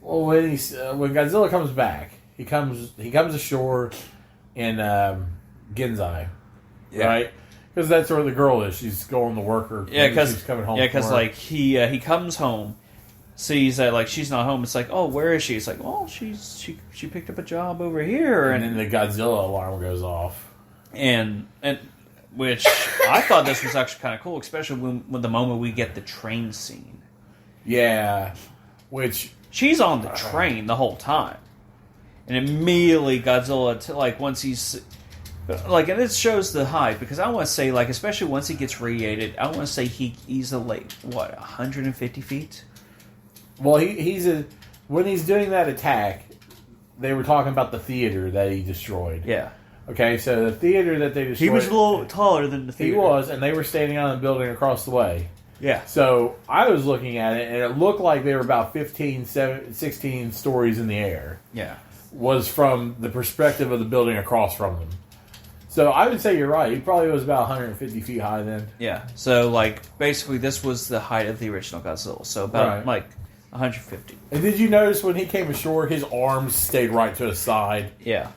Well, when Godzilla comes back, he comes ashore in Genzai, right? Because that's where the girl is. She's going to work, or she's coming home. Yeah, because like he comes home, sees that like she's not home. It's like, oh, where is she? It's like, well, she picked up a job over here, and then the Godzilla alarm goes off, and which I thought this was actually kind of cool, especially when the moment we get the train scene. Yeah, which she's on the train the whole time, and immediately Godzilla once he's like, and it shows the hype because I want to say like, especially once he gets radiated, I want to say he's 150 feet. Well, when he's doing that attack, they were talking about the theater that he destroyed. Yeah. Okay, so the theater that they destroyed... He was a little taller than the theater. He was, and they were standing on the building across the way. Yeah. So I was looking at it, and it looked like they were about 16 stories in the air. Yeah. Was from the perspective of the building across from them. So I would say you're right. He probably was about 150 feet high then. Yeah. So, basically this was the height of the original Godzilla. So about, 150. And did you notice when he came ashore, his arms stayed right to his side? Yeah.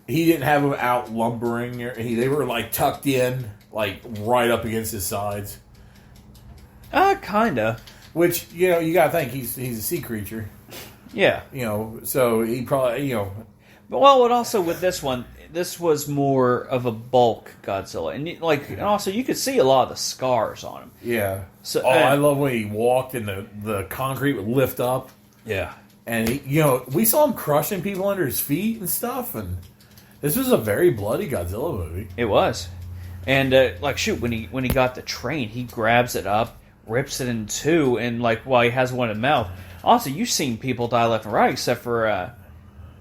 He didn't have them out lumbering. They were, tucked in, right up against his sides. Kinda. Which, you gotta think, he's a sea creature. Yeah. So he probably, But, and also with this one, this was more of a bulk Godzilla. And, and also you could see a lot of the scars on him. Yeah. So, I love when he walked and the concrete would lift up. Yeah. And, we saw him crushing people under his feet and stuff, and this was a very bloody Godzilla movie. It was. And, when he got the train, he grabs it up, rips it in two, and, while he has one in the mouth. Also, you've seen people die left and right, except for,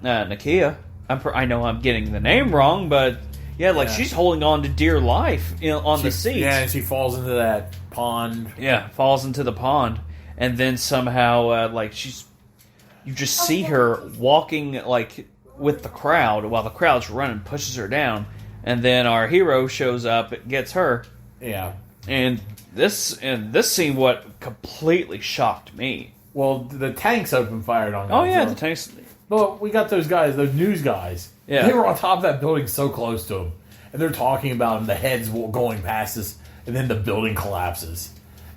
Nakia. I know I'm getting the name wrong, but, she's holding on to dear life on the seat. Yeah, and she falls into that pond. Yeah, falls into the pond. And then somehow, you just see her walking, with the crowd while the crowd's running, pushes her down, and then our hero shows up, gets her. Yeah. And this scene what completely shocked me. Well, the tanks open fired on Godzilla. Oh yeah, the tanks. But we got those guys, those news guys. Yeah. They were on top of that building so close to him, and they're talking about him, the heads going past us, and then the building collapses.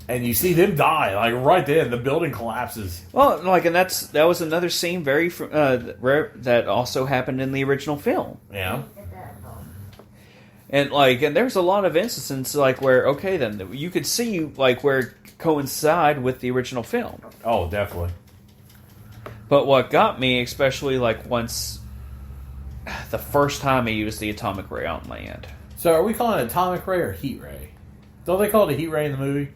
And you see them die, right then, the building collapses. Well, and that was another scene that also happened in the original film. Yeah. And and there's a lot of instances where you could see where it coincide with the original film. Oh, definitely. But what got me, especially once the first time he used the atomic ray on land. So are we calling it atomic ray or heat ray? Don't they call it a heat ray in the movie?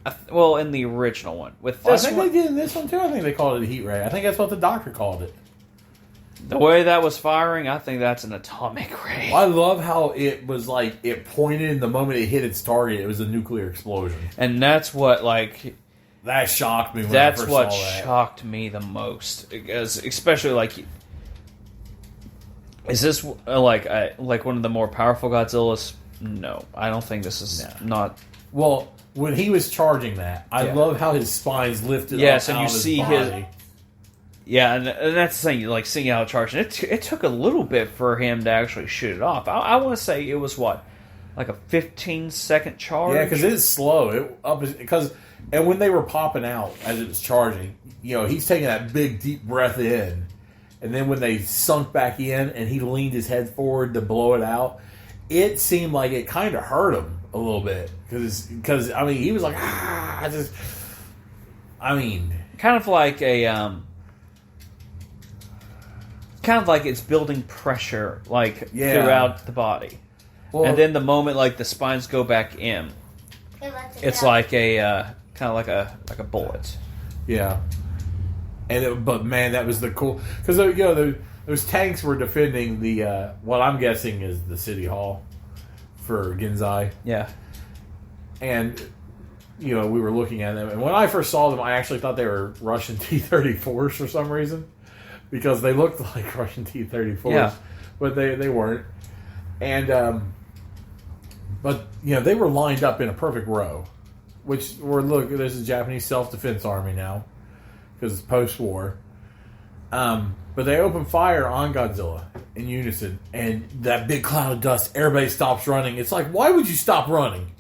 In the original one. With this I think they did in this one too. I think they called it a heat ray. I think that's what the doctor called it. The way that was firing, I think that's an atomic ray. I love how it was it pointed in the moment it hit its target. It was a nuclear explosion. And that's what that shocked me when I first saw that. That's what shocked me the most. Because especially is this one of the more powerful Godzillas? No. I don't think this is not. Well, when he was charging that, I love how his spine's lifted up. Yes, and you his see body. Yeah, and that's the thing, seeing how it charged. It took a little bit for him to actually shoot it off. I want to say it was a 15-second charge? Yeah, because it's slow. And when they were popping out as it was charging, he's taking that big, deep breath in. And then when they sunk back in and he leaned his head forward to blow it out, it seemed like it kind of hurt him a little bit. Because he was like, kind of like a... kind of like it's building pressure, throughout the body. Well, and then the moment, the spines go back in, it's like a kind of like a bullet. Yeah. But man, that was the cool, because those tanks were defending the what I'm guessing is the city hall for Genzai. Yeah. And we were looking at them, and when I first saw them, I actually thought they were Russian T-34s for some reason. Because they looked like Russian T-34s, but they weren't. And but they were lined up in a perfect row, there's a Japanese self-defense army now because it's post-war. But they open fire on Godzilla in unison, and that big cloud of dust, everybody stops running. It's like, why would you stop running?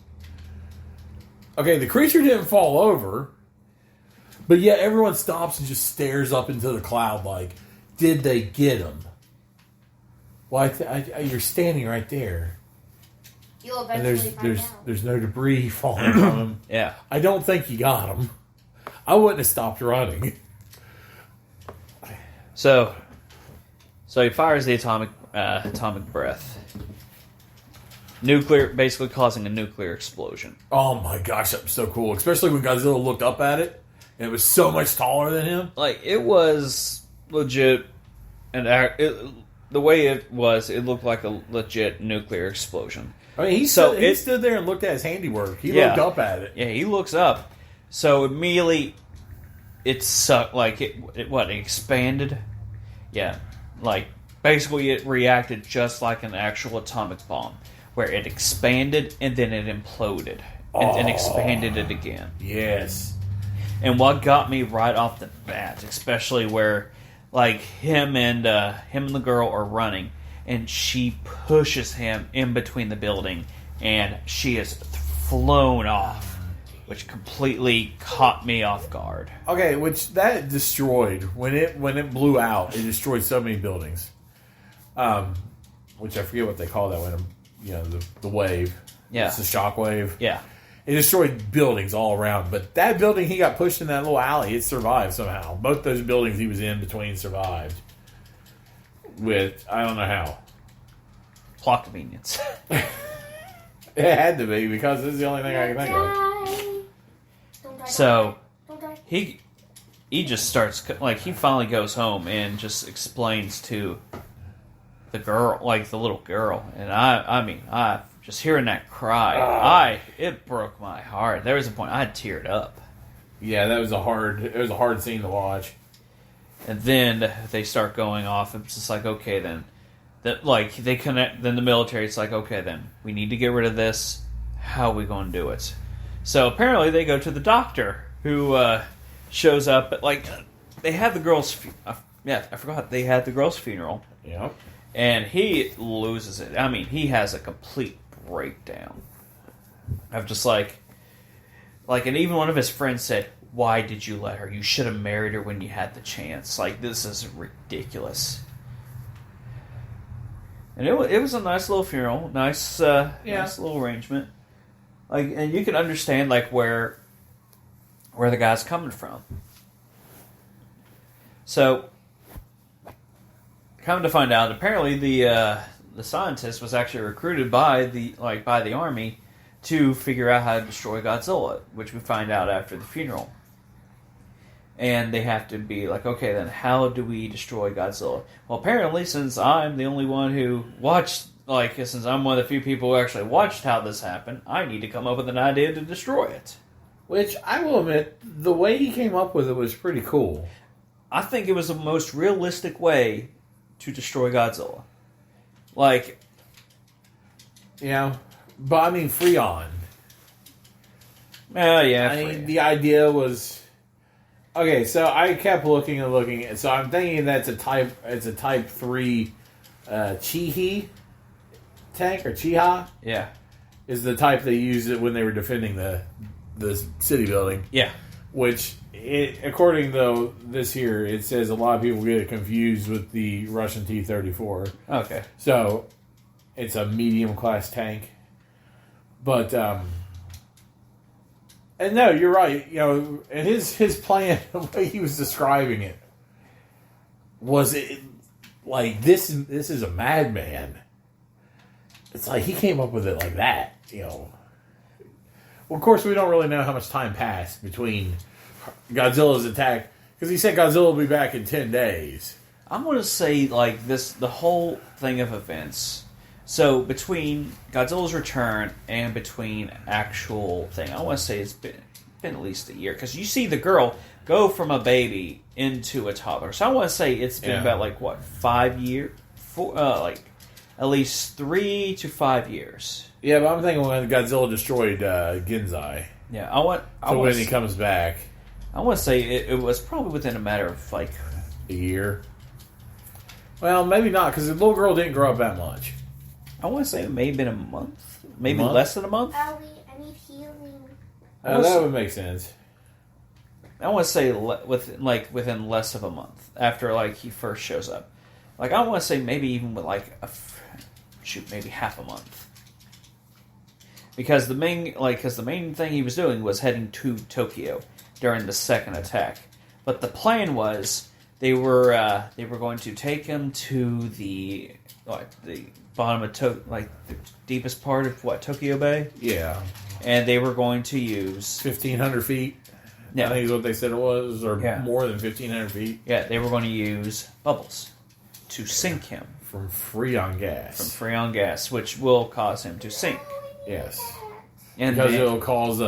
Okay, the creature didn't fall over, but yet everyone stops and just stares up into the cloud like, did they get him? Well, you're standing right there. You'll And eventually find out. there's no debris falling from him. Yeah. I don't think you got him. I wouldn't have stopped running. So he fires the atomic breath. Basically causing a nuclear explosion. Oh my gosh, that was so cool. Especially when Godzilla looked up at it, and it was so much taller than him. Like, it was legit, and the way it was, it looked like a legit nuclear explosion. I mean, he stood there and looked at his handiwork. He looked up at it. Yeah, he looks up. So immediately, it sucked. Like, it expanded? Yeah. Like, basically it reacted just like an actual atomic bomb, where it expanded and then it imploded. And expanded it again. Yes. And what got me right off the bat, especially where, like, him and the girl are running, and she pushes him in between the building, and she is flown off, which completely caught me off guard. Okay, which that destroyed when it blew out. It destroyed so many buildings. Which I forget what they call that when the wave. Yeah, it's the shock wave. Yeah, it destroyed buildings all around. But that building he got pushed in that little alley, it survived somehow. Both those buildings he was in between survived. With I don't know how. Plot convenience. It had to be, because this is the only thing I can think of. Don't die. So Don't die. he just starts, like, he finally goes home and just explains to the girl, like the little girl, and I mean just hearing that cry, it broke my heart. There was a point I teared up. Yeah, it was a hard scene to watch. And then they start going off. It's just like, okay, then. They connect. Then the military, it's like, okay, then. We need to get rid of this. How are we going to do it? So apparently they go to the doctor, who shows up. Like, they had the girl's... I forgot. They had the girl's funeral. Yeah. And he loses it. I mean, he has a complete breakdown. Of just like, and even one of his friends said, why did you let her? You should have married her when you had the chance. Like, this is ridiculous. And it was a nice little funeral. Nice little arrangement. Like, and you can understand, like, where the guy's coming from. So, come to find out, apparently the scientist was actually recruited by the army to figure out how to destroy Godzilla, which we find out after the funeral. And they have to be like, okay, then how do we destroy Godzilla? Well, apparently, since I'm the only one who watched, since I'm one of the few people who actually watched how this happened, I need to come up with an idea to destroy it. Which, I will admit, the way he came up with it was pretty cool. I think it was the most realistic way to destroy Godzilla. Like... Yeah, but I mean, Freon. Yeah. I mean, the idea was... Okay, so I kept looking, and so I'm thinking that's a type 3 Chihi tank, or Chiha. Yeah. Is the type they used it when they were defending the city building. Yeah. Which, according to this here, it says a lot of people get it confused with the Russian T-34. Okay. So, it's a medium-class tank. But, and no, you're right. You know, and his plan, the way he was describing it, was it like this is a madman. It's like he came up with it like that, you know. Well, of course, we don't really know how much time passed between Godzilla's attack, because he said Godzilla will be back in 10 days. I'm going to say, like, the whole thing of events. So, between Godzilla's return and between actual thing, I want to say it's been at least a year. Because you see the girl go from a baby into a toddler. So, I want to say it's been about, 5 years? At least 3 to 5 years. Yeah, but I'm thinking when Godzilla destroyed Genzai. Yeah, when he comes back. I want to say it was probably within a matter of, a year. Well, maybe not, because the little girl didn't grow up that much. I want to say it may have been a month. Maybe month? less than a month. Ollie, I need healing. That would make sense. I want to say within less of a month after like he first shows up. Like I want to say maybe even with like maybe half a month. Because the main thing he was doing was heading to Tokyo during the second attack. But the plan was they were going to take him to the bottom of the deepest part of Tokyo Bay. Yeah, and they were going to use 1,500 feet. Yeah. I think is what they said it was, or Yeah. more than 1,500 feet. Yeah, they were going to use bubbles to sink him From Freon gas. from Freon gas, which will cause him to sink. Yes. And Because then it'll cause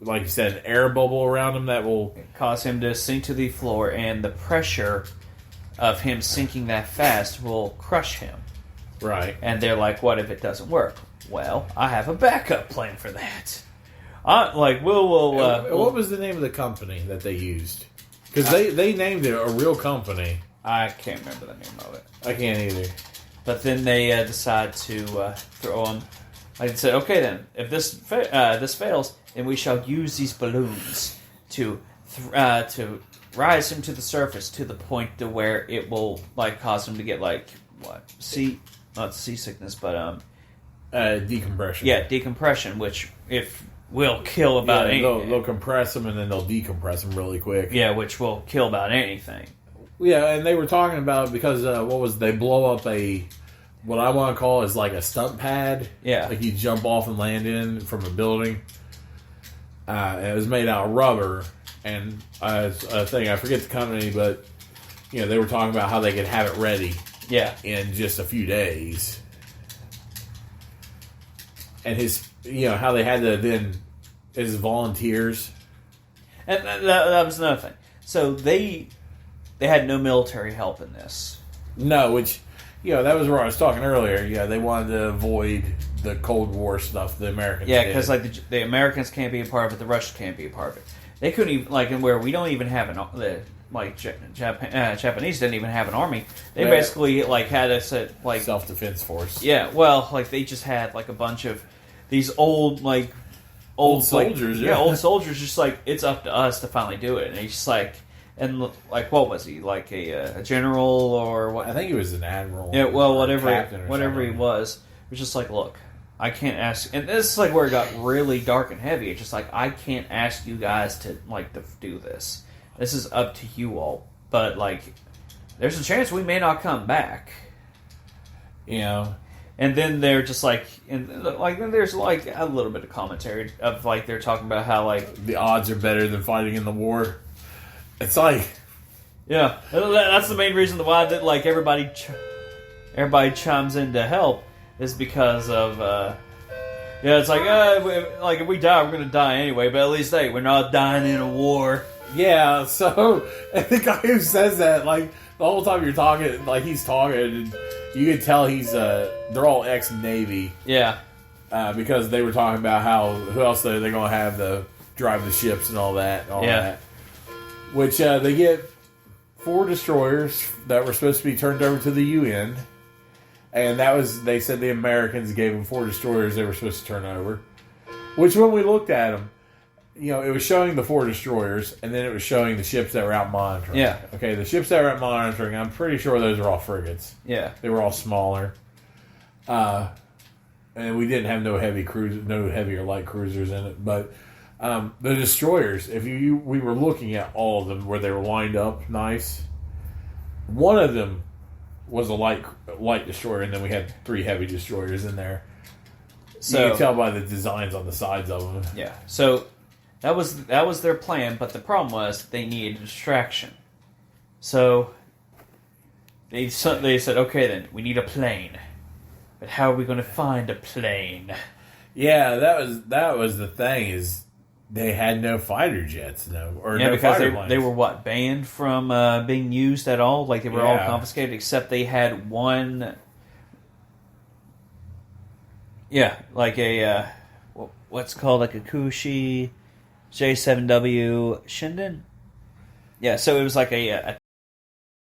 like you said, an air bubble around him that will... cause him to sink to the floor, and the pressure of him sinking that fast will crush him. Right. And they're like, what if it doesn't work? Well, I have a backup plan for that. We'll what was the name of the company that they used? Because they named it a real company. I can't remember the name of it. I can't either. But then they decide to throw him. Like I said, okay then, if this fails, then we shall use these balloons to rise him to the surface to the point to where it will cause him to get not seasickness, but Decompression. yeah, decompression, which will kill about anything. They'll compress them and then they'll decompress them really quick. Yeah, which will kill about anything. Yeah, and they were talking about because they blow up what I want to call is like a stunt pad. Yeah. Like you jump off and land in from a building. It was made out of rubber, and a thing I forget the company, but they were talking about how they could have it ready. Yeah. In just a few days. And how they had to then his volunteers. And that was another thing. So they had no military help in this. No, which, that was where I was talking earlier. Yeah, they wanted to avoid the Cold War stuff the Americans Yeah, did. because the Americans can't be a part of it, the Russians can't be a part of it. They couldn't even, where we don't even have Japanese didn't even have an army. They basically, had a set, self-defense force. Yeah, well, they just had, a bunch of these old soldiers, old soldiers, just it's up to us to finally do it. And he's just and what was he, a general or what? I think he was an admiral. Yeah, well, whatever he something. was, it was just look, I can't ask, and this is where it got really dark and heavy. It's just I can't ask you guys to do this. This is up to you all, but there's a chance we may not come back. And then they're just then there's a little bit of commentary of they're talking about how the odds are better than fighting in the war. It's yeah, that's the main reason why that everybody chimes in to help is because of it's if we die we're gonna die anyway, but at least we're not dying in a war. Yeah, so and the guy who says that the whole time you're talking he's talking and you can tell he's they're all ex-Navy. Yeah. Because they were talking about who else they're going to have to drive the ships and all that. Which they get 4 destroyers that were supposed to be turned over to the UN. And they said the Americans gave them 4 destroyers they were supposed to turn over. Which when we looked at them, it was showing the 4 destroyers and then it was showing the ships that were out monitoring. Yeah. Okay, the ships that were out monitoring, I'm pretty sure those are all frigates. Yeah. They were all smaller. And we didn't have no heavy or light cruisers in it. But the destroyers, we were looking at all of them where they were lined up nice. One of them was a light destroyer, and then we had 3 heavy destroyers in there. So you can tell by the designs on the sides of them. Yeah. So that was their plan, but the problem was they needed a distraction. So they said, okay, then we need a plane. But how are we going to find a plane? Yeah, that was the thing is they had no fighter jets, because fighter planes. They were banned from being used at all. They were all confiscated except they had one. Yeah, what's called a Kushi J7W Shinden. Yeah, so it was a